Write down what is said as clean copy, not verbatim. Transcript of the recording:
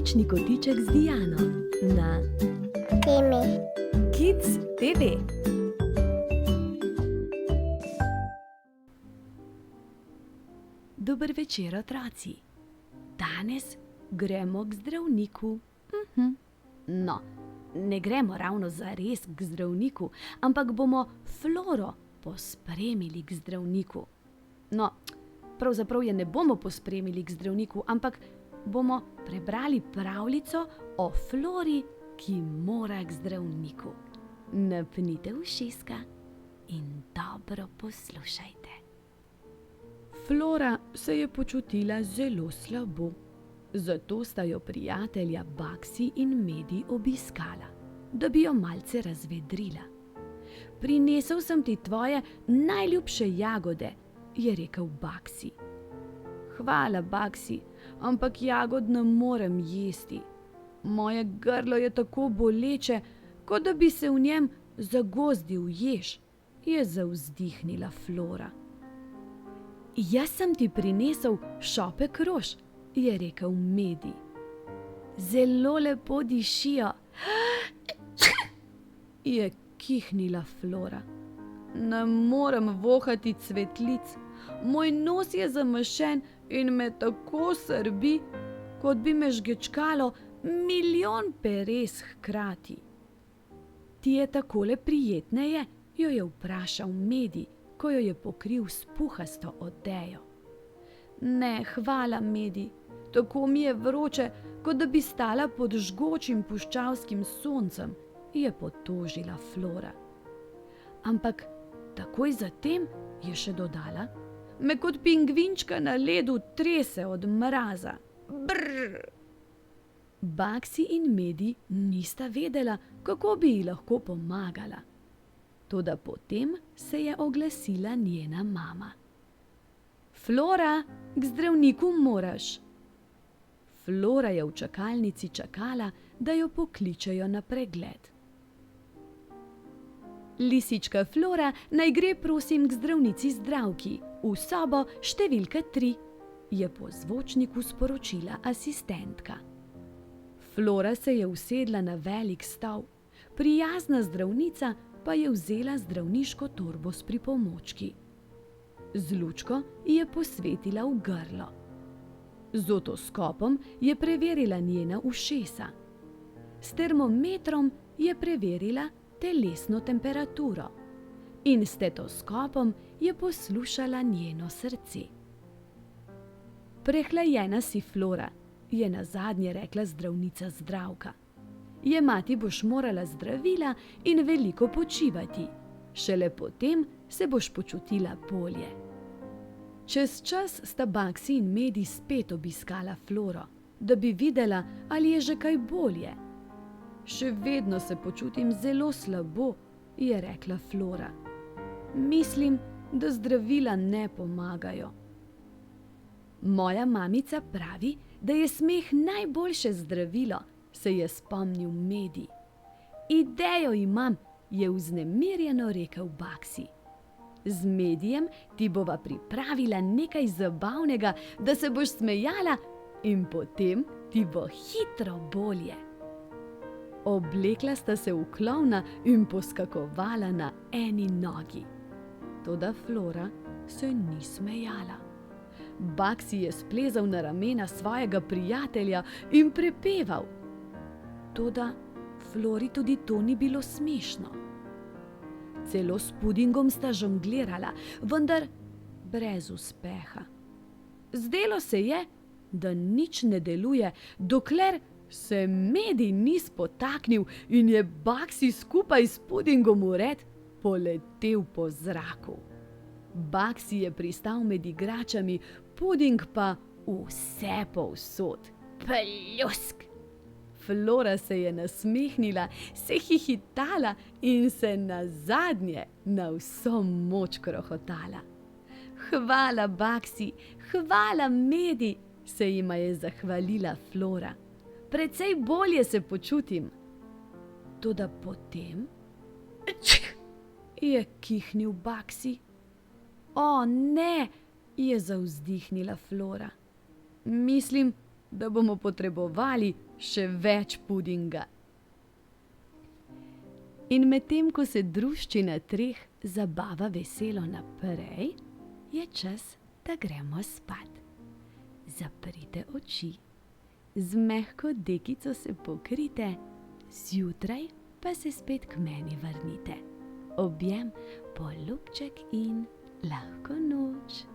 Resnični kotiček z Diano na Temi. Kids TV. Dober večer, otroci. Danes gremo k zdravniku. No, ne gremo ravno zares k zdravniku, ampak bomo Floro pospremili k zdravniku. No, pravzaprav je ne bomo pospremili k zdravniku, ampak bomo prebrali pravljico o Flori, ki mora k zdravniku. Napnite ušeska in dobro poslušajte. Flora se je počutila zelo slabo, zato sta jo prijatelja Baksi in Medi obiskala, da bi jo malce razvedrila. Prinesel sem ti tvoje najljubše jagode, je rekel Baksi. Hvala, Baksi, ampak jagod ne morem jesti. Moje grlo je tako boleče, kot da bi se v njem zagozdil jež, je zavzdihnila Flora. Jaz sem ti prinesel šopek rož, je rekel Medi. Zelo lepo dišijo, je kihnila Flora. Ne morem vohati cvetlic, moj nos je zamašen in me tako srbi, kot bi me žgečkalo milijon peres hkrati. Ti je takole prijetneje, jo je vprašal Medi, ko jo je pokril s puhasto odejo. Ne, hvala, Medi, tako mi je vroče, kot da bi stala pod žgočim puščavskim soncem, je potožila Flora. Ampak takoj zatem je še dodala, me kot pingvinčka na ledu trese od mraza. Brrr! Baksi in Medi nista vedela, kako bi ji lahko pomagala. Toda potem se je oglasila njena mama. Flora, k zdravniku moraš. Flora je v čakalnici čakala, da jo pokličejo na pregled. Lisička Flora, naj gre prosim k zdravnici Zdravki, v sobo številka 3, je po zvočniku sporočila asistentka. Flora se je usedla na velik stol, prijazna zdravnica pa je vzela zdravniško torbo s pripomočki. Z lučko ji je posvetila v grlo. Z otoskopom je preverila njena ušesa. S termometrom je preverila telesno temperaturo in s stetoskopom je poslušala njeno srce. Prehlajena si, Flora, je nazadnje rekla zdravnica Zdravka. Jemati boš morala zdravila in veliko počivati. Šele potem se boš počutila bolje. Čez čas sta Baksi in Medi spet obiskala Floro, da bi videla, ali je že kaj bolje. Še vedno se počutim zelo slabo, je rekla Flora. Mislim, da zdravila ne pomagajo. Moja mamica pravi, da je smeh najboljše zdravilo, se je spomnil Medi. Idejo imam, je vznemirjeno rekel Baksi. Z Medijem ti bova pripravila nekaj zabavnega, da se boš smejala in potem ti bo hitro bolje. Oblekla sta se v klovna in poskakovala na eni nogi. Toda Flora se ni smejala. Baksi je splezal na ramena svojega prijatelja in prepeval. Toda Flori tudi to ni bilo smešno. Celo s pudingom sta žonglirala, vendar brez uspeha. Zdelo se je, da nič ne deluje, dokler se Medi ni spotaknil in je Baksi skupaj s pudingom vred poletel po zraku. Baksi je pristal med igračami, puding pa vse povsod. Pljusk! Flora se je nasmehnila, se hihitala in se nazadnje na vso moč krohotala. Hvala, Baksi, hvala, Medi, se jima je zahvalila Flora. Precej bolje se počutim. Toda potem je kihnil Baksi. O ne, je zavzdihnila Flora. Mislim, da bomo potrebovali še več pudinga. In medtem ko se druščina treh zabava veselo naprej, je čas, da gremo spat. Zaprite oči, z mehko dekico se pokrite, zjutraj pa se spet k meni vrnite. Objem, poljubček in lahko noč.